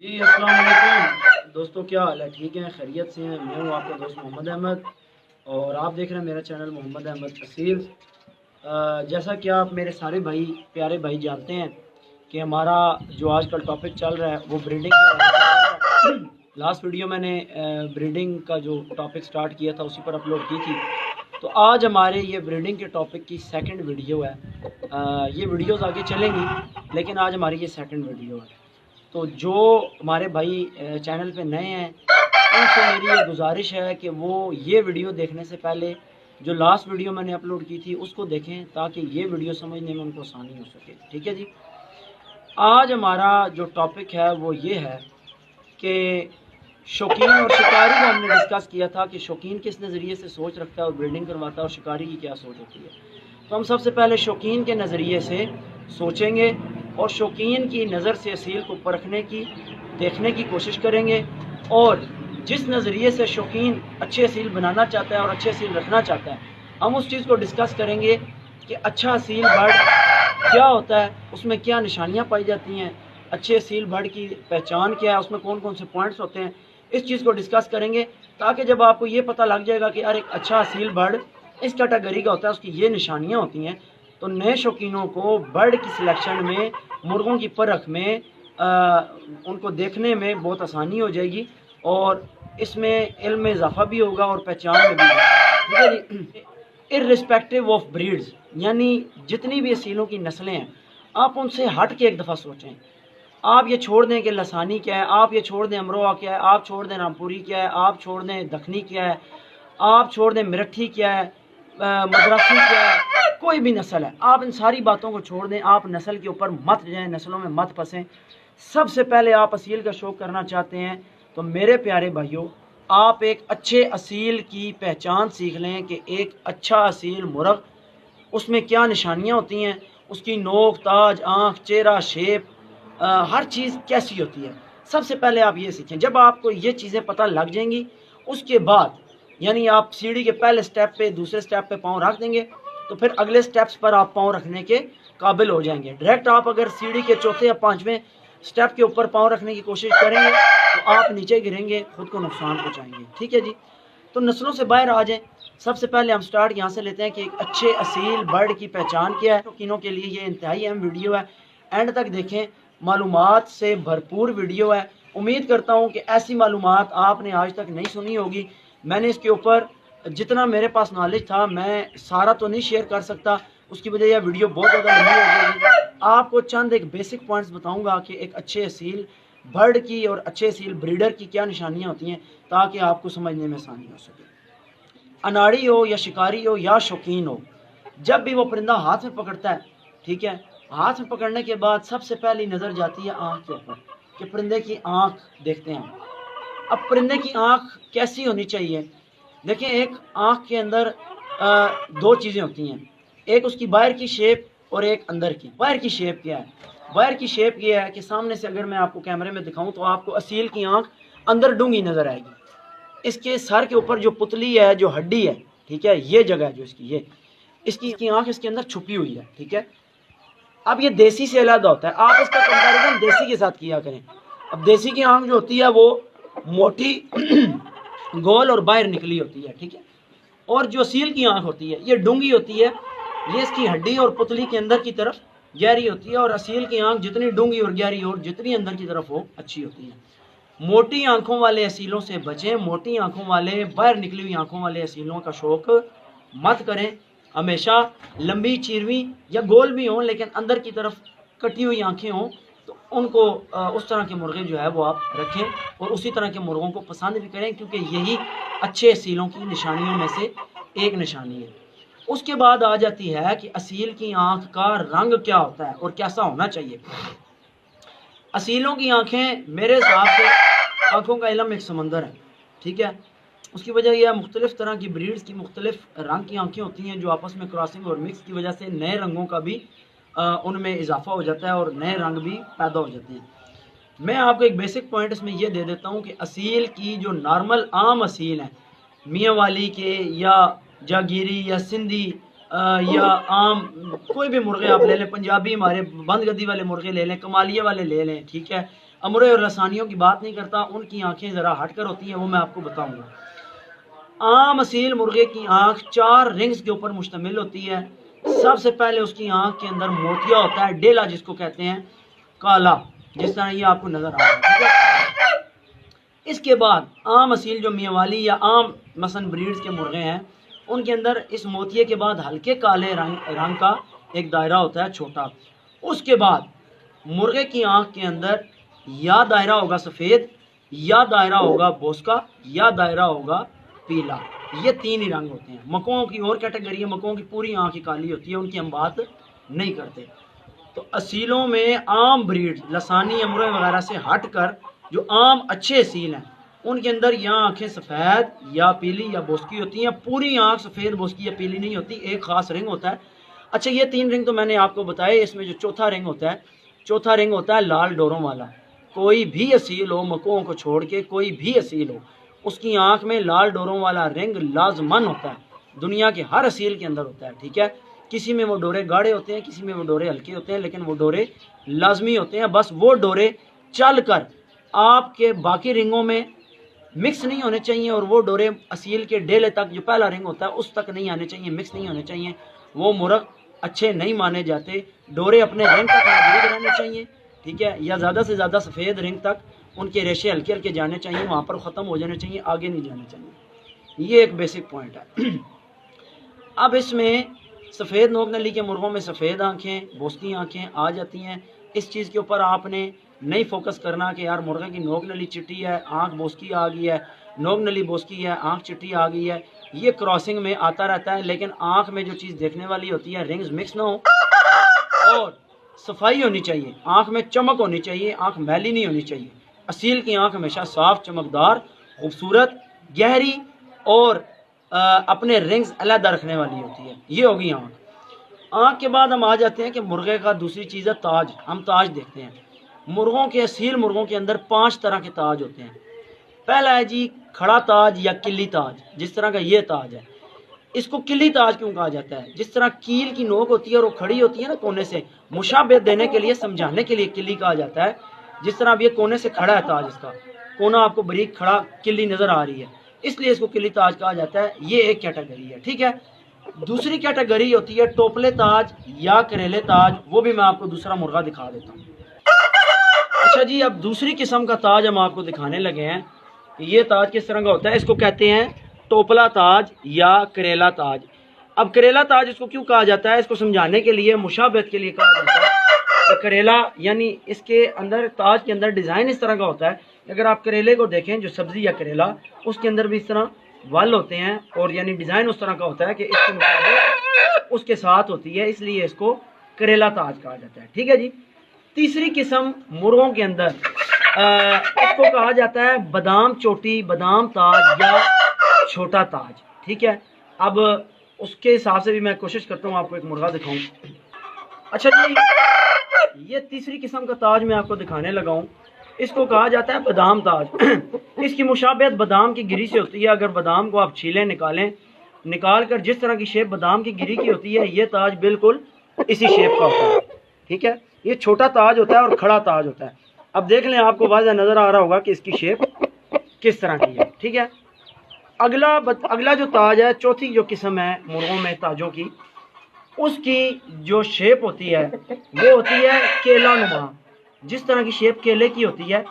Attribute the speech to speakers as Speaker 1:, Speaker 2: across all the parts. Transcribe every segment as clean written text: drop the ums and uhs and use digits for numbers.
Speaker 1: जी अस्सलाम वालेकुम दोस्तों, क्या हाल है? ठीक है, खैरियत से हैं? मैं हूँ आपका दोस्त मोहम्मद अहमद और आप देख रहे हैं मेरा चैनल मोहम्मद अहमद असील। जैसा कि आप मेरे सारे भाई प्यारे भाई जानते हैं कि हमारा जो आजकल टॉपिक चल रहा है वो ब्रीडिंग के हवाले से चल रहा है। लास्ट वीडियो मैंने ब्रीडिंग का जो टॉपिक स्टार्ट किया था उसी पर अपलोड की थी। तो आज हमारे ये ब्रीडिंग के टॉपिक की सेकंड वीडियो है। ये वीडियोस आगे चलेंगी लेकिन आज हमारी ये सेकंड वीडियो है। तो जो हमारे भाई चैनल पे नए हैं उनसे मेरी ये गुजारिश है कि वो ये वीडियो देखने से पहले जो लास्ट वीडियो मैंने अपलोड की थी उसको देखें ताकि ये वीडियो समझने में उनको आसानी हो सके। ठीक है जी। आज हमारा जो टॉपिक है वो ये है कि शौकीन और शिकारी को हमने डिस्कस किया था कि शौकीन किस नज़रिए से सोच रखता है और ब्रीडिंग करवाता है और शिकारी की क्या सोच होती है। तो हम सबसे पहले शौकीन के नज़रिए से सोचेंगे और शौकीन की नज़र से असील को परखने की देखने की कोशिश करेंगे और जिस नज़रिए से शौकीन अच्छे असील बनाना चाहता है और अच्छे असील रखना चाहता है हम उस चीज़ को डिस्कस करेंगे कि अच्छा असील बर्ड क्या होता है, उसमें क्या निशानियाँ पाई जाती हैं, अच्छे असील बर्ड की पहचान क्या है, उसमें कौन कौन से पॉइंट्स होते हैं, इस चीज़ को डिस्कस करेंगे ताकि जब आपको ये पता लग जाएगा कि यार एक अच्छा असील बर्ड इस कैटेगरी का होता है, उसकी ये निशानियाँ होती हैं, तो नए शौकीनों को बर्ड की सिलेक्शन में मुर्गों की परख में उनको देखने में बहुत आसानी हो जाएगी और इसमें इल्म में इजाफा भी होगा और पहचान में भी। ठीक है जी। इर्रिस्पेक्टिव ऑफ ब्रीड्स यानी जितनी भी असीलों की नस्लें हैं आप उनसे हट के एक दफ़ा सोचें। आप ये छोड़ दें कि लसानी क्या है, आप ये छोड़ दें अमरोहा क्या है, आप छोड़ दें रामपुरी क्या है, आप छोड़ दें दखनी क्या है, आप छोड़ दें मिरठी क्या है, मद्रासी क्या है, कोई भी नस्ल है, आप इन सारी बातों को छोड़ दें। आप नस्ल के ऊपर मत जाएं, नस्लों में मत फंसें। सबसे पहले आप असील का शौक़ करना चाहते हैं तो मेरे प्यारे भाइयों आप एक अच्छे असील की पहचान सीख लें कि एक अच्छा असील मुर्ग उसमें क्या निशानियाँ होती हैं, उसकी नोक ताज आँख चेहरा शेप हर चीज़ कैसी होती है। सबसे पहले आप ये सीखें। जब आपको ये चीज़ें पता लग जाएंगी उसके बाद यानी आप सीढ़ी के पहले स्टेप पे दूसरे स्टेप पे पाँव रख देंगे तो फिर अगले स्टेप्स पर आप पाँव रखने के काबिल हो जाएंगे। डायरेक्ट आप अगर सीढ़ी के चौथे या पाँचवें स्टेप के ऊपर पाँव रखने की कोशिश करेंगे तो आप नीचे गिरेंगे, खुद को नुकसान पहुँचाएंगे। ठीक है जी। तो नस्लों से बाहर आ जाएं। सबसे पहले हम स्टार्ट यहाँ से लेते हैं कि एक अच्छे असील बर्ड की पहचान क्या है। शौकीनों के लिए ये इंतहाई अहम वीडियो है, एंड तक देखें। मालूमात से भरपूर वीडियो है। उम्मीद करता हूँ कि ऐसी मालूमात आपने आज तक नहीं सुनी होगी। मैंने इसके ऊपर जितना मेरे पास नॉलेज था मैं सारा तो नहीं शेयर कर सकता, उसकी वजह यह वीडियो बहुत ज़्यादा लंबी हो जाएगी। आपको चंद एक बेसिक पॉइंट्स बताऊँगा कि एक अच्छे असील बर्ड की और अच्छे असील ब्रीडर की क्या निशानियाँ होती हैं ताकि आपको समझने में आसानी हो सके। अनाड़ी हो या शिकारी हो या शौकीन हो, जब भी वो परिंदा हाथ में पकड़ता है, ठीक है, हाथ में पकड़ने के बाद सबसे पहली नज़र जाती है आँख के ऊपर कि परिंदे की आँख देखते हैं। अब परिंदे की आँख कैसी होनी चाहिए? देखिए एक आँख के अंदर दो चीज़ें होती हैं, एक उसकी बाहर की शेप और एक अंदर की। बाहर की शेप क्या है? बाहर की शेप ये है कि सामने से अगर मैं आपको कैमरे में दिखाऊं तो आपको असील की आँख अंदर डूंगी नज़र आएगी। इसके सर के ऊपर जो पुतली है, जो हड्डी है, ठीक है, ये जगह है जो इसकी इसकी आँख इसके अंदर छुपी हुई है। ठीक है। अब ये देसी से अलग होता है, आप इसका कंपैरिजन देसी के साथ किया करें। अब देसी की आँख जो होती है वो मोटी गोल और बाहर निकली होती है, ठीक है, और जो असील की आँख होती है ये डूंगी होती है, ये इसकी हड्डी और पुतली के अंदर की तरफ गहरी होती है। और असील की आँख जितनी डूंगी और गहरी और जितनी अंदर की तरफ हो अच्छी होती है। मोटी आंखों वाले असीलों से बचें। मोटी आंखों वाले बाहर निकली हुई आंखों वाले असीलों का शौक मत करें। हमेशा लंबी चीरवी या गोल भी हों लेकिन अंदर की तरफ कटी हुई आंखें हों तो उनको उस तरह के मुर्गे जो है वो आप रखें और उसी तरह के मुर्गों को पसंद भी करें क्योंकि यही अच्छे असीलों की निशानियों में से एक निशानी है। उसके बाद आ जाती है कि असील की आंख का रंग क्या होता है और कैसा होना चाहिए। असीलों की आंखें मेरे हिसाब से आंखों का इलम एक समंदर है, ठीक है। उसकी वजह यह मुख्तलिफ़ तरह की ब्रीड्स की मुख्तलिफ रंग की आंखें होती हैं जो आपस में क्रॉसिंग और मिक्स की वजह से नए रंगों का भी उनमें इजाफा हो जाता है और नए रंग भी पैदा हो जाते हैं। मैं आपको एक बेसिक पॉइंट इसमें यह दे देता हूँ कि असील की जो नॉर्मल आम असील हैं, मियाँ वाली के या जागीरी या सिंधी या आम कोई भी मुर्गे आप ले लें, पंजाबी हमारे बंद गद्दी वाले मुर्गे ले लें, कमालिया वाले ले लें, ठीक है, अमरे और लसानियों की बात नहीं करता, उनकी आंखें ज़रा हट कर होती हैं, वो मैं आपको बताऊंगा। आम असील मुर्गे की आंख 4 रिंग्स के ऊपर मुश्तमिल होती है। सबसे पहले उसकी आंख के अंदर मोतिया होता है, डेला जिसको कहते हैं, काला, जिस तरह ये आपको नजर आ रहा है, ठीक है। इसके बाद आम असील जो मियावाली या आम मसन ब्रीड्स के मुर्गे हैं, उनके अंदर इस मोतिये के बाद हल्के काले रंग का एक दायरा होता है, छोटा। उसके बाद मुर्गे की आंख के अंदर या दायरा होगा सफ़ेद, या दायरा होगा बोस्का, या दायरा होगा पीला। ये 3 ही रंग होते हैं। मकों की और कैटेगरी है, मकों की पूरी आंख ही काली होती है, उनकी हम बात नहीं करते। तो असीलों में आम ब्रीड लसानी अमरे वगैरह से हट कर जो आम अच्छे असील हैं, उनके अंदर या आंखें सफ़ेद या पीली या बोस्की होती हैं। पूरी आंख सफ़ेद बोस्की या पीली नहीं होती, एक ख़ास रिंग होता है। अच्छा, ये 3 रिंग तो मैंने आपको बताए। इसमें जो चौथा रिंग होता है, चौथा रिंग होता है लाल डोरों वाला। कोई भी असील हो, मकों को छोड़ के कोई भी असील हो, उसकी आंख में लाल डोरों वाला रिंग लाजमन होता है। दुनिया के हर असील के अंदर होता है, ठीक है। किसी में वो डोरे गाढ़े होते हैं, किसी में वो डोरे हल्के होते हैं, लेकिन वो डोरे लाजमी होते हैं। बस वो डोरे चल कर आपके बाकी रिंगों में मिक्स नहीं होने चाहिए, और वो डोरे असील के डेले तक जो पहला रिंग होता है उस तक नहीं आने चाहिए, मिक्स नहीं होने चाहिए। वो मुर्ग अच्छे नहीं माने जाते। डोरे अपने रिंग तक मौजूद रहने चाहिए, ठीक है, या ज़्यादा से ज़्यादा सफ़ेद रिंग तक उनके रेशे हल्के हल्के जाने चाहिए, वहाँ पर ख़त्म हो जाने चाहिए, आगे नहीं जाने चाहिए। ये एक बेसिक पॉइंट है। अब इसमें सफ़ेद नोक नली के मुर्गों में सफ़ेद आँखें, बोस्की आँखें आ जाती हैं। इस चीज़ के ऊपर आपने नहीं फोकस करना कि यार मुर्गे की नोक नली चिट्टी है, आँख बोस्की आ गई है, नोक नली बोस्की है, आँख चिट्टी आ गई है। ये क्रॉसिंग में आता रहता है, लेकिन आँख में जो चीज़ देखने वाली होती है, रिंग्स मिक्स ना हो और सफाई होनी चाहिए, आँख में चमक होनी चाहिए, आँख मैली नहीं होनी चाहिए। असील की आँख हमेशा साफ, चमकदार, खूबसूरत, गहरी और अपने रिंग्स अलहदा रखने वाली होती है। ये होगी आँख। आँख के बाद हम आ जाते हैं कि मुर्गे का दूसरी चीज़ है ताज। हम ताज देखते हैं। मुर्गों के, असील मुर्गों के अंदर 5 तरह के ताज होते हैं। पहला है जी खड़ा ताज या किली ताज, जिस तरह का ये ताज है। इसको किली ताज क्यों कहा जाता है? जिस तरह कील की नोक होती है और वो खड़ी होती है ना कोने से, मुशाबहत देने के लिए, समझाने के लिए किली कहा जाता है। जिस तरह अब ये कोने से खड़ा है ताज, इसका कोना आपको बारीक खड़ा किली नज़र आ रही है, इसलिए इसको किली ताज कहा जाता है। ये एक कैटेगरी है, ठीक है। दूसरी कैटेगरी होती है टोपले ताज या करेले ताज। वो भी मैं आपको दूसरा मुर्गा दिखा देता हूँ। अच्छा जी, अब दूसरी किस्म का ताज हम आपको दिखाने लगे हैं। ये ताज किस तरह का होता है? इसको कहते हैं टोपला ताज या करेला ताज। अब करेला ताज इसको क्यों कहा जाता है? इसको समझाने के लिए, मुशाबहत के लिए कहा जाता है। तो करेला यानी इसके अंदर, ताज के अंदर डिज़ाइन इस तरह का होता है। अगर आप करेले को देखें, जो सब्ज़ी या करेला, उसके अंदर भी इस तरह वाल होते हैं, और यानी डिज़ाइन उस तरह का होता है कि इसके मुताबिक उसके साथ होती है, इसलिए इसको करेला ताज कहा जाता है, ठीक है जी। तीसरी किस्म मुर्गों के अंदर इसको कहा जाता है बादाम चोटी, बादाम ताज या छोटा ताज, ठीक है। अब उसके हिसाब से भी मैं कोशिश करता हूँ आपको एक मुर्गा दिखाऊं। अच्छा जी, ये तीसरी किस्म का ताज मैं आपको दिखाने लगा हूँ। इसको कहा जाता है बादाम ताज। इसकी मुशाबहत बादाम की गिरी से होती है। अगर बादाम को आप छीलें, निकाल कर जिस तरह की शेप बादाम की गिरी की होती है, ये ताज बिल्कुल इसी शेप का होता है, ठीक है। ये छोटा ताज होता है और खड़ा ताज होता है। अब देख लें, आपको वाज़ह नज़र आ रहा होगा कि इसकी शेप किस तरह की है, ठीक है। अगला जो ताज है, चौथी जो किस्म है मुर्गों में ताजों की, उसकी जो शेप होती है वो होती है केला नुमा। जिस तरह की शेप केले की होती है,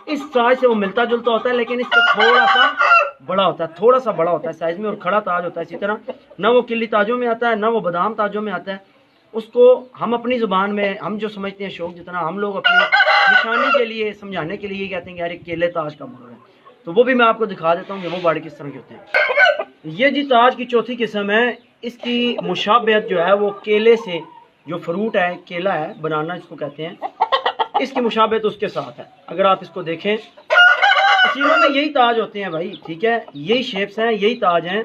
Speaker 1: इस साइज से वो मिलता जुलता होता है, लेकिन इससे थोड़ा सा बड़ा होता है, थोड़ा सा बड़ा होता है साइज में, और खड़ा ताज होता है इसी तरह। ना वो किली ताजों में आता है, ना वो बादाम ताजों में आता है। उसको हम अपनी ज़ुबान में, हम जो समझते हैं शौक जितना, हम लोग अपनी निशानी के लिए, समझाने के लिए कहते हैं कि यार केले ताज का मुर्गा है। तो वो भी मैं आपको दिखा देता हूँ कि वो बाड़ी किस तरह के होते हैं। ये जी ताज की चौथी किस्म है। इसकी मुशाबहत जो है वो केले से, जो फ्रूट है, केला है, बनाना इसको कहते हैं, इसकी मुशाबहत उसके साथ है। अगर आप इसको देखें, असीलों में यही ताज होते हैं भाई, ठीक है। यही शेप्स हैं, यही ताज हैं।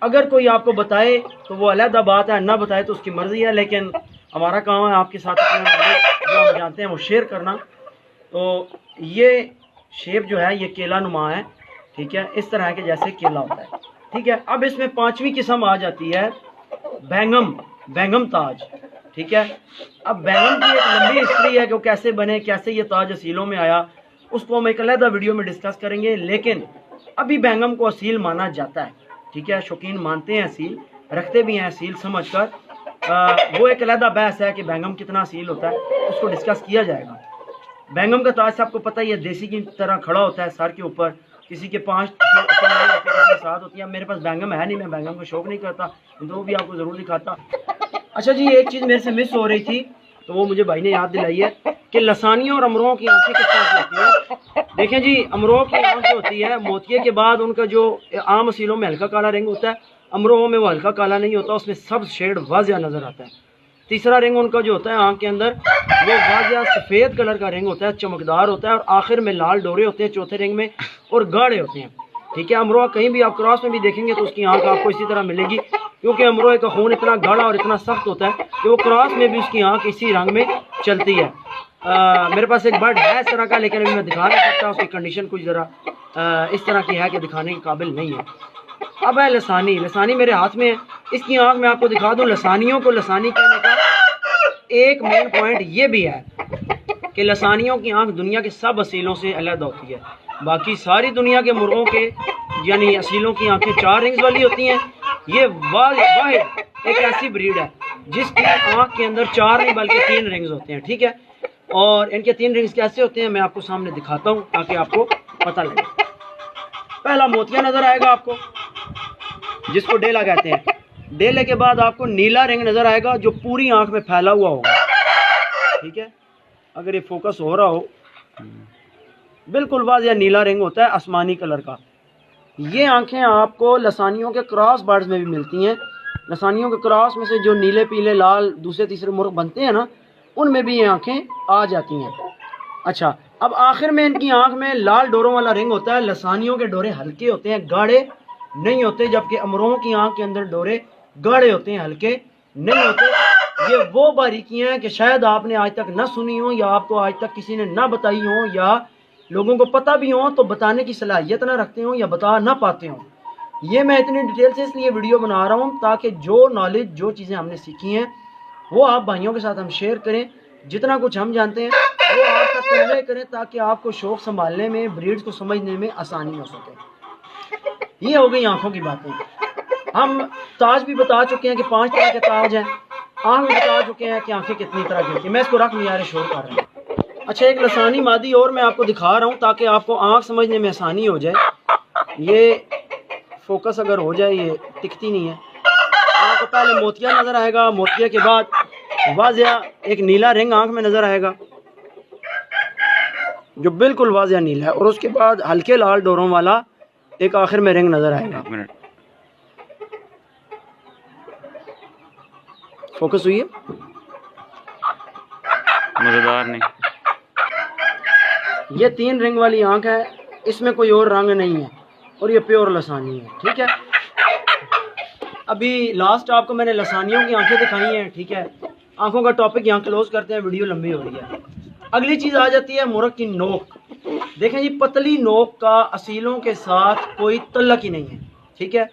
Speaker 1: अगर कोई आपको बताए तो वो अलहदा बात है, ना बताए तो उसकी मर्ज़ी है, लेकिन हमारा काम है आपके साथ जो हम जानते हैं वो शेयर करना। तो ये शेप जो है ये केला नुमा है, ठीक है, इस तरह के जैसे केला होता है, ठीक है। अब इसमें 5वीं किस्म आ जाती है बैंगम ताज। ठीक है। अब बैंगम की एक लंबी हिस्ट्री है कि वो कैसे बने, कैसे ये ताज असीलों में आया, उसको हम एक अलग वीडियो में डिस्कस करेंगे। लेकिन अभी बैंगम को असील माना जाता है, ठीक है। शौकीन मानते हैं असील, रखते भी हैं असील समझ कर। वो एक अलग बहस है कि बैंगम कितना असील होता है, उसको डिस्कस किया जाएगा। बैंगम का ताज आपको पता ही है, देसी की तरह खड़ा होता है सर के ऊपर, किसी के 5 7 होती है। मेरे पास बैंगम है नहीं, मैं बैंगम का शौक नहीं करता, तो वो भी आपको ज़रूर दिखाता। अच्छा जी, एक चीज़ मेरे से मिस हो रही थी, तो वो मुझे भाई ने याद दिलाई है कि लसानियों और अमरों की आंखें किस तरह की होती हैं। देखें जी, अमरों की आंख जो होती है मोतिये के बाद उनका जो आम असीलों में हल्का काला रंग होता है, अमरों में वो हल्का काला नहीं होता, उसमें सब शेड वाज़िया नज़र आता है। तीसरा रंग उनका जो होता है आंख के अंदर, वो वाज़िया सफ़ेद कलर का रंग होता है, चमकदार होता है, और आखिर में लाल डोरे होते हैं चौथे रंग में, और गाढ़े होते हैं, ठीक है। अमरोहा कहीं भी आप क्रॉस में भी देखेंगे तो उसकी आंख आपको इसी तरह मिलेगी, क्योंकि अमरोहे का खून इतना गाढ़ा और इतना सख्त होता है कि वो क्रॉस में भी उसकी आंख इसी रंग में चलती है। मेरे पास एक बर्ड है इस तरह का, लेकिन अभी मैं दिखा नहीं सकता, उसकी कंडीशन कुछ ज़रा इस तरह की है कि दिखाने के काबिल नहीं है। अब है लसानी। लसानी मेरे हाथ में है, इसकी आंख मैं आपको दिखा दूं। लसानियों को लसानी कहने का एक मेन पॉइंट ये भी है कि लसानियों की आंख दुनिया के सब असीलों से अलग होती है। बाकी सारी दुनिया के मुर्गों के यानी असीलों की आंखें 4 रिंग्स वाली होती हैं। ये वाहिद एक ऐसी ब्रीड है जिसकी आंख के अंदर 4 नहीं बल्कि 3 रिंग्स होते हैं, ठीक है। और इनके 3 रिंग्स कैसे होते हैं मैं आपको सामने दिखाता हूँ ताकि आपको पता लगे। पहला मोतिया नज़र आएगा आपको, जिसको डेला कहते हैं। डेले के बाद आपको नीला रिंग नज़र आएगा जो पूरी आंख में फैला हुआ होगा, ठीक है। अगर ये फोकस हो रहा हो, बिल्कुल वाज़िया नीला रिंग होता है आसमानी कलर का। ये आंखें आपको लसानियों के क्रॉस बर्ड्स में भी मिलती हैं। लसानियों के क्रॉस में से जो नीले पीले लाल दूसरे तीसरे मुर्ग बनते हैं ना, उनमें भी ये आंखें आ जाती हैं। अच्छा, अब आखिर में इनकी आंख में लाल डोरों वाला रिंग होता है। लसानियों के डोरे हल्के होते हैं, गाढ़े नहीं होते, जबकि अमरों की आंख के अंदर डोरे गाढ़े होते हैं, हल्के नहीं होते। ये वो बारीकियां हैं कि शायद आपने आज तक ना सुनी हो, या आपको आज तक किसी ने ना बताई हो, या लोगों को पता भी हो तो बताने की सलाहियत ना रखते हो या बता ना पाते हो। ये मैं इतनी डिटेल से इसलिए वीडियो बना रहा हूँ ताकि जो नॉलेज, जो चीज़ें हमने सीखी हैं वो आप भाइयों के साथ हम शेयर करें। जितना कुछ हम जानते हैं वो आप तक कन्वे करें ताकि आपको शौक संभालने में, ब्रीड्स को समझने में आसानी हो सके। ये हो गई आंखों की बातें। हम ताज भी बता चुके हैं कि 5 तरह के ताज हैं। आंख भी बता चुके हैं कि आंखें कितनी तरह की होती हैं। मैं इसको रख मियारे शोर कर रहा हूँ। अच्छा, एक लसानी मादी और मैं आपको दिखा रहा हूँ ताकि आपको आंख समझने में आसानी हो जाए। ये फोकस अगर हो जाए, ये टिकती नहीं है। आपको पहले मोतिया नज़र आएगा, मोतिया के बाद वाज़िया एक नीला रिंग आंख में नज़र आएगा जो बिल्कुल वाज़िया नीला है, और उसके बाद हल्के लाल डोरों वाला एक आखिर में रिंग नज़र आएगा। फोकस हुई है, मज़ेदार नहीं। ये 3 रिंग वाली आंख है, इसमें कोई और रंग नहीं है, और ये प्योर लसानी है, ठीक है। अभी लास्ट आपको मैंने लसानियों की आंखें दिखाई हैं, ठीक है। आंखों का टॉपिक यहाँ क्लोज करते हैं, वीडियो लंबी हो रही है। अगली चीज़ आ जाती है मुर्ग की नोक। देखें जी, पतली नोक का असीलों के साथ कोई तल्लक ही नहीं है, ठीक है।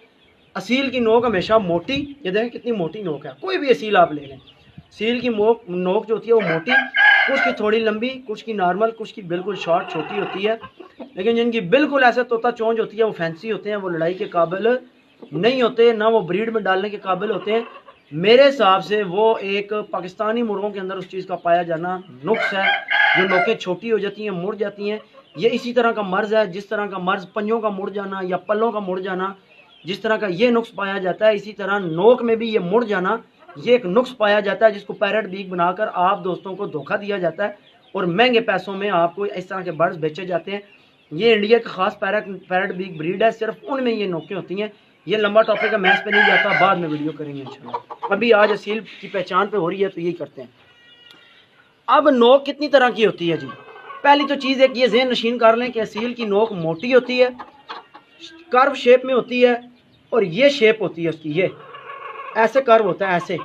Speaker 1: असील की नोक हमेशा मोटी, ये देखें कितनी मोटी नोक है। कोई भी असील आप ले लें, असील की नोक जो होती है वो मोटी, कुछ की थोड़ी लंबी, कुछ की नॉर्मल, कुछ की बिल्कुल शॉर्ट छोटी होती है। लेकिन जिनकी बिल्कुल ऐसे तोता चोंच होती है वो फैंसी होते हैं, वो लड़ाई के काबिल नहीं होते, ना वो ब्रीड में डालने के काबिल होते हैं। मेरे हिसाब से वो एक पाकिस्तानी मुर्गों के अंदर उस चीज़ का पाया जाना नुक्स है, जो नोकें छोटी हो जाती हैं, मुड़ जाती हैं। ये इसी तरह का मर्ज़ है, जिस तरह का मर्ज़ पंजों का मुड़ जाना या पल्लों का मुड़ जाना, जिस तरह का ये नुक्स पाया जाता है, इसी तरह नोक में भी ये मुड़ जाना, ये एक नुक्स पाया जाता है, जिसको पैरेट बीक बनाकर आप दोस्तों को धोखा दिया जाता है और महंगे पैसों में आपको इस तरह के बर्ड्स बेचे जाते हैं। ये इंडिया का खास पैरेट बीक ब्रीड है, सिर्फ उनमें ये नोकें होती हैं। ये लंबा टॉपिक है, मैं इस पे नहीं जाता, बाद में वीडियो करेंगे इंशाल्लाह। अभी आज असील की पहचान पे हो रही है तो यही करते हैं। अब नोक कितनी तरह की होती है जी? पहली तो चीज़ एक ये ज़हन नशीन कर लें कि असील की नोक मोटी होती है, कर्व शेप में होती है, और ये शेप होती है उसकी, ये ऐसे कर्व होता है, ऐसे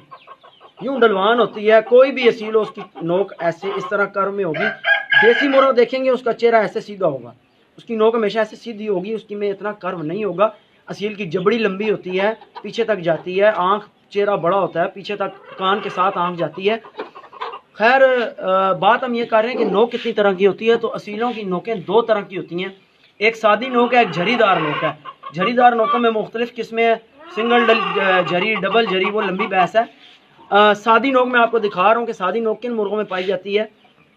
Speaker 1: यूं डलवान होती है। कोई भी असील हो उसकी नोक ऐसे इस तरह कर्व में होगी। देसी मुर्गा देखेंगे उसका चेहरा ऐसे सीधा होगा, उसकी नोक हमेशा ऐसे सीधी होगी, उसकी में इतना कर्व नहीं होगा। असील की जबड़ी लंबी होती है, पीछे तक जाती है, आँख चेहरा बड़ा होता है, पीछे तक कान के साथ आंख जाती है। खैर बात हम ये कर रहे हैं कि नोक कितनी तरह की होती है। तो असीलों की नोकें दो तरह की होती हैं, एक सादी नोक है, एक झरीदार नोक है। झरीदार नोकों में मुख्तलिफ किस्में हैं, सिंगल झरी, डबल झरी, वो लंबी बहस है। सादी नोक में आपको दिखा रहा हूँ कि सादी नोक किन मुर्गों में पाई जाती है।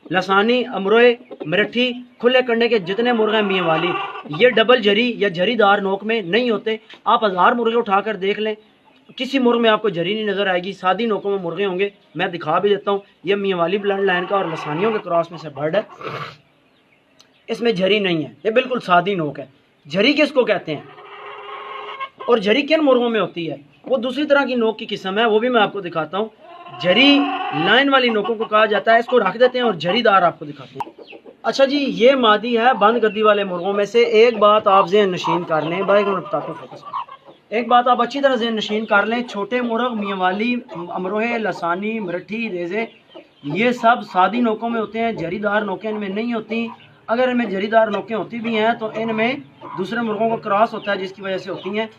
Speaker 1: लसानी, अमरोए, मरठी, खुले कंडे के जितने मुर्गे मियाँ वाली, ये डबल झरी या झरीदार नोक में नहीं होते। आप 1000 मुर्गे उठाकर देख लें, किसी मुर्ग में आपको झरी नहीं नजर आएगी। सादी नोकों में मुर्गे होंगे। मैं दिखा भी देता हूँ, ये मियाँ वाली ब्लड लाइन का और लसानियों के क्रॉस में से बर्ड है, इसमें झरी नहीं है, ये बिल्कुल सादी नोक है। झरी किसको कहते हैं और झरी किन मुर्गों में होती है, वो दूसरी तरह की नोक की किस्म है, वो भी मैं आपको दिखाता हूँ। झरी लाइन वाली नोकों को कहा जाता है, इसको रख देते हैं और झरीदार आपको दिखाते हैं। अच्छा जी, ये मादी है बंद गद्दी वाले मुर्गों में से। एक बात आप ज़हन नशीन कर लें, भाई मैं बताता हूँ फोकस, एक बात आप अच्छी तरह ज़हन नशीन कर लें। छोटे मुर्ग, मियाँ वाली, अमरोहे, लसानी, मरठी, रेजे, ये सब सादी नोकों में होते हैं, झरीदार नोकें इनमें नहीं होती। अगर इनमें झरीदार नोकें होती भी हैं तो इनमें दूसरे मुर्गों का क्रॉस होता है, जिसकी वजह से होती हैं।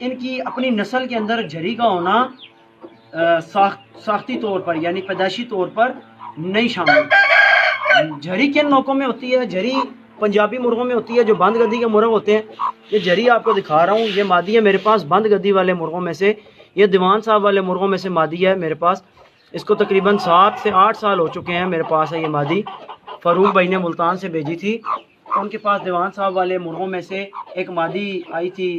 Speaker 1: इनकी अपनी नस्ल के अंदर झरी का होना साख्ती तौर पर यानी पैदाइशी तौर पर नहीं शामिल। झरी किन नोकों में होती है? झरी पंजाबी मुर्गों में होती है, जो बंद गद्दी के मुर्ग होते हैं। ये झरी आपको दिखा रहा हूँ, ये मादी है मेरे पास बंद गद्दी वाले मुर्गों में से। ये दीवान साहब वाले मुर्गों में से मादी है मेरे पास। इसको तकरीबन 7 से 8 साल हो चुके हैं मेरे पास है ये मादी। फ़ारूक भाई ने मुल्तान से भेजी थी, उनके पास दीवान साहब वाले मुर्गों में से एक मादी आई थी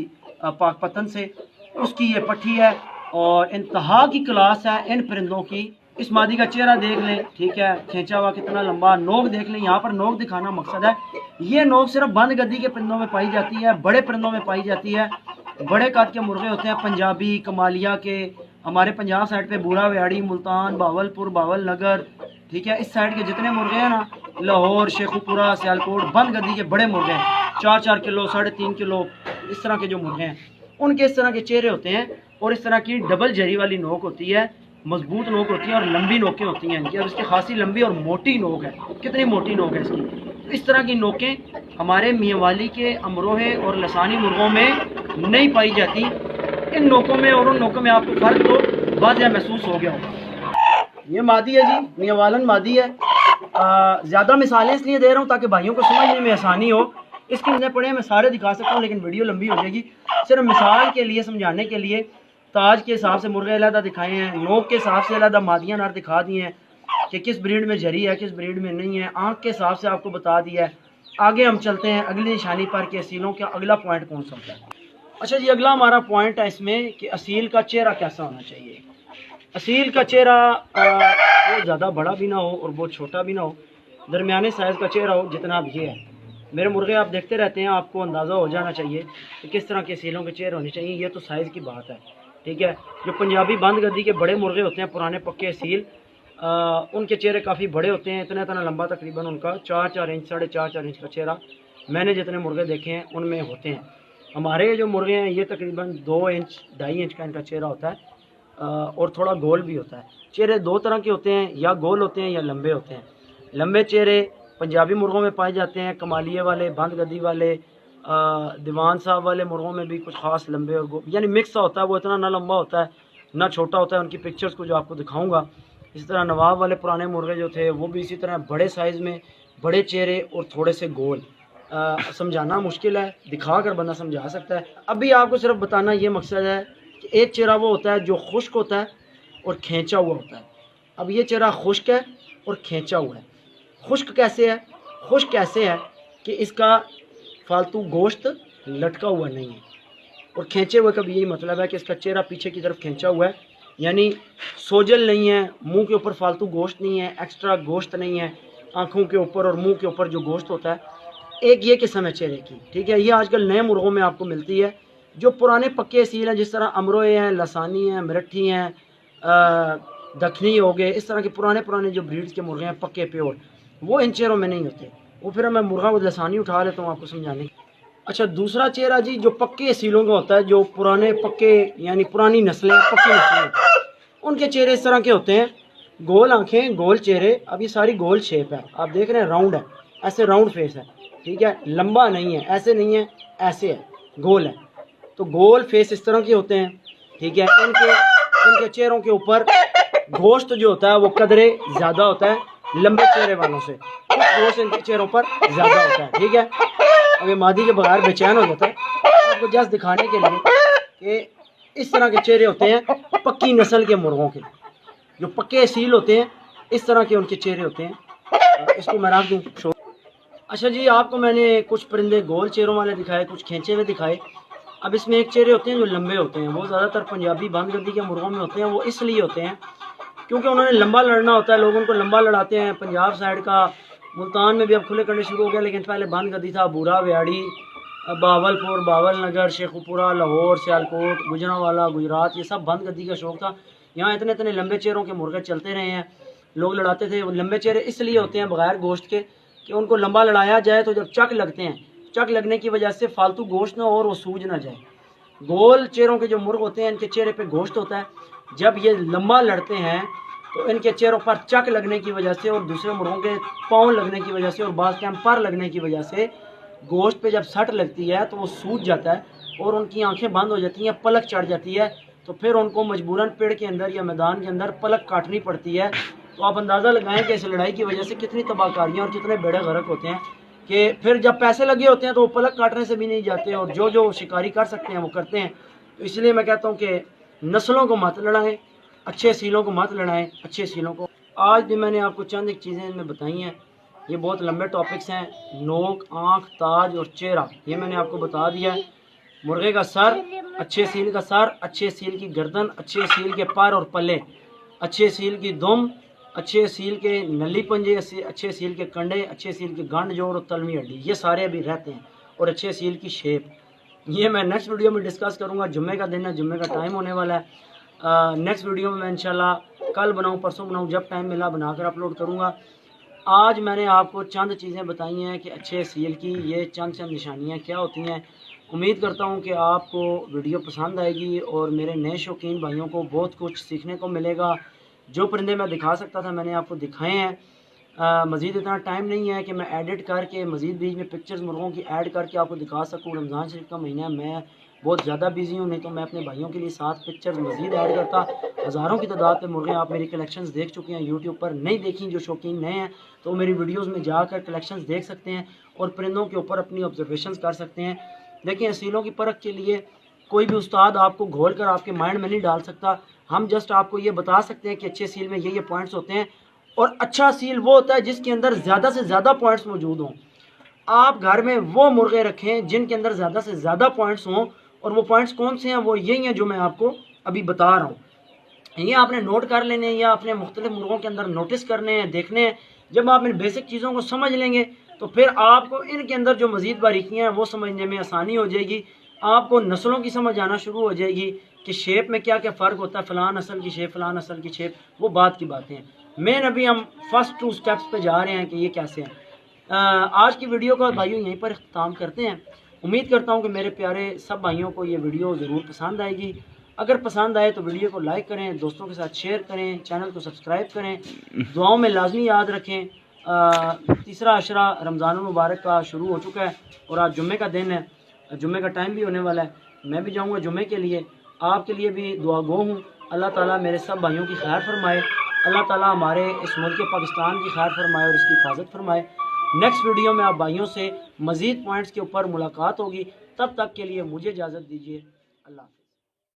Speaker 1: पाकपतन से, उसकी ये पट्टी है और इंतहा की क्लास है इन परिंदों की। इस मादी का चेहरा देख लें, ठीक है, खींचा हुआ कितना लंबा। नोक देख लें, यहाँ पर नोक दिखाना मकसद है। ये नोक सिर्फ बंद गद्दी के परिंदों में पाई जाती है, बड़े परिंदों में पाई जाती है। बड़े कद के मुर्गे होते हैं पंजाबी, कमालिया के, हमारे पंजाब साइड पे बूढ़ा व्याड़ी, मुल्तान, बावलपुर, बावल नगर, ठीक है, इस साइड के जितने मुर्गे हैं ना, लाहौर, शेखुपुरा, सियालकोट, बंद गद्दी के बड़े मुर्गे हैं, 4-4 किलो, 3.5 किलो, इस तरह के जो मुर्गे हैं उनके इस तरह के चेहरे होते हैं। और इस तरह की डबल जरी वाली नोक होती है, मजबूत नोक होती है और लंबी नोकें होती हैं इनकी। और इसकी खासी लंबी और मोटी नोक है, कितनी मोटी नोक है इसकी। तो इस तरह की नोकें हमारे मियाँ वाली के, अमरोहे और लसानी मुर्गों में नहीं पाई जाती। इन नोकों में और उन नोकों में आपको फ़र्क तो वाज़ह महसूस हो गया होगा। ये मादी है जी, मियाँ वालन मादी है। ज़्यादा मिसालें इसलिए दे रहा हूँ ताकि भाइयों को समझने में आसानी हो। इसके मुझे पढ़े मैं सारे दिखा सकता हूँ लेकिन वीडियो लंबी हो जाएगी। सिर्फ मिसाल के लिए, समझाने के लिए ताज के हिसाब से मुर्गे अलहदा दिखाए हैं, नोक के हिसाब से अलहदा मादियाँ नर दिखा दी हैं कि किस ब्रीड में झरी है, किस ब्रीड में नहीं है। आँख के हिसाब से आपको बता दिया है। आगे हम चलते हैं अगली निशानी पर कि असीलों का अगला पॉइंट कौन सा होता है। अच्छा जी, अगला हमारा पॉइंट है इसमें कि असील का चेहरा कैसा होना चाहिए। असील का चेहरा बहुत ज़्यादा बड़ा भी ना हो और बहुत छोटा भी ना हो, दरमियाने साइज़ का चेहरा हो, जितना अब ये है। मेरे मुर्गे आप देखते रहते हैं, आपको अंदाज़ा हो जाना चाहिए कि किस तरह के असीलों के चेहरे होने चाहिए। ये तो साइज़ की बात है, ठीक है। जो पंजाबी बंद गद्दी के बड़े मुर्गे होते हैं, पुराने पक्के असील, उनके चेहरे काफ़ी बड़े होते हैं, इतना इतना लंबा, तकरीबन उनका 4-4 इंच, 4.5 इंच का चेहरा मैंने जितने मुर्गे देखे हैं उनमें होते हैं। हमारे जो मुर्गे हैं ये तकरीबन 2 इंच, 2.5 इंच का इनका चेहरा होता है और थोड़ा गोल भी होता है। चेहरे दो तरह के होते हैं, या गोल होते हैं या लंबे होते हैं। लंबे चेहरे पंजाबी मुर्गों में पाए जाते हैं, कमालिए वाले, बंद गद्दी वाले, दीवान साहब वाले मुर्गों में भी कुछ ख़ास लंबे और यानी मिक्स सा होता है। वो इतना ना लंबा होता है ना छोटा होता है। उनकी पिक्चर्स को जो आपको दिखाऊंगा। इसी तरह नवाब वाले पुराने मुर्गे जो थे वो भी इसी तरह बड़े साइज़ में, बड़े चेहरे और थोड़े से गोल। समझाना मुश्किल है, दिखा कर बंदा समझा सकता है। अभी आपको सिर्फ बताना ये मकसद है कि एक चेहरा वो होता है जो खुश्क होता है और खींचा हुआ होता है। अब ये चेहरा खुश्क है और खींचा हुआ है। खुश्क कैसे है? खुश्क कैसे है कि इसका फालतू गोश्त लटका हुआ नहीं है, और खींचे हुए का भी यही मतलब है कि इसका चेहरा पीछे की तरफ खींचा हुआ है, यानी सोजल नहीं है, मुंह के ऊपर फालतू गोश्त नहीं है, एक्स्ट्रा गोश्त नहीं है। आँखों के ऊपर और मुंह के ऊपर जो गोश्त होता है, एक ये किस्म है चेहरे की, ठीक है। ये आजकल नए मुर्गों में आपको मिलती है। जो पुराने पक्के असील हैं, जिस तरह अमरोए हैं, लसानी हैं, मरठी हैं, दखनी हो गए, इस तरह के पुराने जो ब्रीड्स के मुर्गे हैं पक्के प्योर, वो इन चेहरों में नहीं होते। वो फिर मैं मुर्गा वो लसानी उठा लेता हूँ आपको समझाने। अच्छा, दूसरा चेहरा जी जो पक्के असीलों का होता है, जो पुराने पक्के यानी पुरानी नस्लें, पक्की नस्लें, उनके चेहरे इस तरह के होते हैं। गोल आँखें, गोल चेहरे। अब ये सारी गोल शेप है, आप देख रहे हैं, राउंड है, ऐसे राउंड फेस है, ठीक है। लंबा नहीं है, ऐसे नहीं है, ऐसे है, गोल है। तो गोल फेस इस तरह के होते हैं, ठीक है। इनके इनके चेहरों के ऊपर गोश्त जो होता है वो कदरे ज़्यादा होता है लंबे चेहरे वालों से, कुछ गोश्त इनके चेहरों पर ज़्यादा होता है। ठीक है, अभी मादी के बगैर बेचैन हो जाता है। आपको जस्ट दिखाने के लिए कि इस तरह के चेहरे होते हैं पक्की नस्ल के मुर्गों के, जो पक्के असील होते हैं, इस तरह के उनके चेहरे होते हैं। इसको मैं रख दूँ। अच्छा जी, आपको मैंने कुछ परिंदे गोल चेहरों वाले दिखाए, कुछ खींचे हुए दिखाए। अब इसमें एक चेहरे होते हैं जो लंबे होते हैं, वो ज़्यादातर पंजाबी बंदगद्दी के मुर्गों में होते हैं। वो इसलिए होते हैं क्योंकि उन्होंने लंबा लड़ना होता है, लोग उनको लंबा लड़ाते हैं। पंजाब साइड का मुल्तान में भी अब खुले करने शुरू हो गया, लेकिन पहले बंदगद्दी था। बूरा, व्याड़ी, बावलपुर, बावल नगर, शेखुपुरा, लाहौर, सियालकोट, गुजरांवाला, गुजरात, ये सब बंदगद्दी का शौक था। यहाँ इतने इतने लंबे चेहरों के मुर्गे चलते रहे हैं, लोग लड़ाते थे। वो लंबे चेहरे इसलिए होते हैं बगैर गोश्त के कि उनको लंबा लड़ाया जाए तो जब चक लगते हैं, चक लगने की वजह से फालतू गोश्त ना और वो सूज ना जाए। गोल चेहरों के जो मुर्ग होते हैं, इनके चेहरे पे गोश्त होता है। जब ये लंबा लड़ते हैं तो इनके चेहरों पर चक लगने की वजह से और दूसरे मुर्गों के पाँव लगने की वजह से और बाज़ टाइम पर लगने की वजह से गोश्त पे जब सट लगती है तो वो सूज जाता है और उनकी आंखें बंद हो जाती हैं, पलक चढ़ जाती है। तो फिर उनको मजबूरन पेड़ के अंदर या मैदान के अंदर पलक काटनी पड़ती है। तो आप अंदाज़ा लगाएं कि इस लड़ाई की वजह से कितनी तबाहकारियाँ और कितने बेड़े गर्क होते हैं कि फिर जब पैसे लगे होते हैं तो वो पलक काटने से भी नहीं जाते और जो जो शिकारी कर सकते हैं वो करते हैं। तो इसलिए मैं कहता हूँ कि नस्लों को मत लड़ाएं, अच्छे सीलों को मत लड़ाएं, अच्छे सीलों को। आज भी मैंने आपको चंद एक चीज़ें इनमें बताई हैं, ये बहुत लंबे टॉपिक्स हैं। नोक, आँख, ताज और चेहरा, ये मैंने आपको बता दिया है। मुर्गे का सर, अच्छे सील का सर, अच्छे सील की गर्दन, अच्छे सील के पर और पल्ले, अच्छे सील की दुम, अच्छे सील के नली पंजे, अच्छे सील के कंडे, अच्छे सील के गांड जोड़ और तलवी हड्डी, ये सारे अभी रहते हैं। और अच्छे सील की शेप, ये मैं नेक्स्ट वीडियो में डिस्कस करूंगा। जुम्मे का दिन है, जुम्मे का टाइम होने वाला है। नेक्स्ट वीडियो में मैं इंशाल्लाह कल बनाऊं, परसों बनाऊं, जब टाइम मिला बनाकर अपलोड करूंगा। आज मैंने आपको चंद चीज़ें बताई हैं कि अच्छे सील की ये चंद निशानियाँ क्या होती हैं। उम्मीद करता हूं कि आपको वीडियो पसंद आएगी और मेरे नए शौकीन भाइयों को बहुत कुछ सीखने को मिलेगा। जो परिंदे मैं दिखा सकता था मैंने आपको दिखाए हैं। मज़ीद इतना टाइम नहीं है कि मैं एडिट करके मज़ीद बीच में पिक्चर्स मुर्गों की ऐड करके आपको दिखा सकूँ। रमज़ान शरीफ का महीना है, मैं बहुत ज़्यादा बिजी हूँ, नहीं तो मैं अपने भाइयों के लिए 7 पिक्चर्स मज़ीद ऐड करता। हज़ारों की तादाद पे मुर्गे आप मेरी कलेक्शंस देख चुके हैं यूट्यूब पर। नहीं देखी जो शौकीन नए हैं तो मेरी वीडियोज़ में जाकर कलेक्शंस देख सकते हैं और परिंदों के ऊपर अपनी ऑब्जर्वेशंस कर सकते हैं। देखिए, असीलों की परख के लिए कोई भी उस्ताद आपको घोल कर आपके माइंड में नहीं डाल सकता। हम जस्ट आपको ये बता सकते हैं कि अच्छे सील में ये पॉइंट्स होते हैं और अच्छा सील वो होता है जिसके अंदर ज़्यादा से ज़्यादा पॉइंट्स मौजूद हों। आप घर में वो मुर्गे रखें जिनके अंदर ज़्यादा से ज़्यादा पॉइंट्स हों, और वो पॉइंट्स कौन से हैं? वो यही हैं जो मैं आपको अभी बता रहा हूँ। ये आपने नोट कर लेने हैं या अपने मुख्तलिफ मुर्गों के अंदर नोटिस करने हैं, देखने हैं। जब आप इन बेसिक चीज़ों को समझ लेंगे तो फिर आपको इनके अंदर जो मज़ीद बारीकियाँ हैं वो समझने में आसानी हो जाएगी। आपको नस्लों की समझ आना शुरू हो जाएगी कि शेप में क्या क्या फ़र्क होता है, फ़लाँ नस्ल की शेप, फ़लाँ नस्ल की शेप, वो बात की बातें हैं। मेन अभी हम फर्स्ट 2 स्टेप्स पे जा रहे हैं कि ये कैसे हैं। आज की वीडियो का भाइयों यहीं पर इख्तिताम करते हैं। उम्मीद करता हूँ कि मेरे प्यारे सब भाइयों को ये वीडियो ज़रूर पसंद आएगी। अगर पसंद आए तो वीडियो को लाइक करें, दोस्तों के साथ शेयर करें, चैनल को सब्सक्राइब करें, दुआओं में लाजमी याद रखें। तीसरा अशरा रमज़ान मुबारक का शुरू हो चुका है और आज जुम्मे का दिन है, जुम्मे का टाइम भी होने वाला है। मैं भी जाऊँगा जुम्मे के लिए, आपके लिए भी दुआ गो हूँ। अल्लाह ताला मेरे सब भाइयों की खैर फरमाए, अल्लाह ताला हमारे इस मुल्क पाकिस्तान की खैर फरमाए और इसकी हिफाजत फरमाए। नेक्स्ट वीडियो में आप भाइयों से मज़ीद पॉइंट्स के ऊपर मुलाकात होगी। तब तक के लिए मुझे इजाज़त दीजिए। अल्लाह।